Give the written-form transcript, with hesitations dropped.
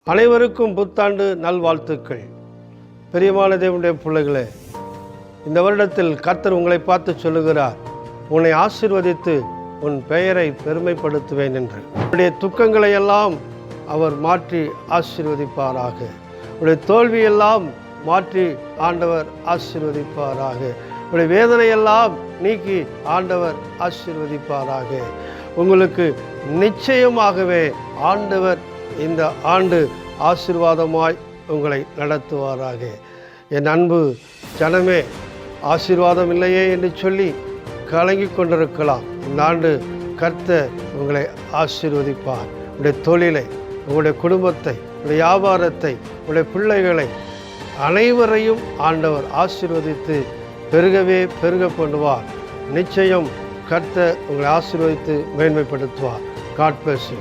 அனைவருக்கும் புத்தாண்டு நல்வாழ்த்துக்கள். பிரியமான தேவனுடைய பிள்ளைகளே, இந்த வருடத்தில் கர்த்தர் உங்களை பார்த்து சொல்லுகிறார், உன்னை ஆசீர்வதித்து உன் பெயரை பெருமைப்படுத்துவேன் என்று. உன்னுடைய துக்கங்களை எல்லாம் அவர் மாற்றி ஆசீர்வதிப்பாராக. உன்னுடைய தோல்வியெல்லாம் மாற்றி ஆண்டவர் ஆசீர்வதிப்பாராக. உன்னுடைய வேதனையெல்லாம் நீக்கி ஆண்டவர் ஆசீர்வதிப்பாராக. உங்களுக்கு நிச்சயமாகவே ஆண்டவர் இந்த ஆண்டு ஆசீர்வாதமாய் உங்களை நடத்துவாராக. என் அன்பு ஜனமே, ஆசீர்வாதம் இல்லையே என்று சொல்லி கலங்கி கொண்டிருக்கலாம். இந்த ஆண்டு கர்த்தர் உங்களை ஆசீர்வதிப்பார். உங்களுடைய தொழிலை, உங்களுடைய குடும்பத்தை, உங்களுடைய வியாபாரத்தை, உங்களுடைய பிள்ளைகளை அனைவரையும் ஆண்டவர் ஆசீர்வதித்து பெருகவே பெருக பண்ணுவார். நிச்சயம் கர்த்தர் உங்களை ஆசீர்வதித்து மேன்மைப்படுத்துவார். God bless you.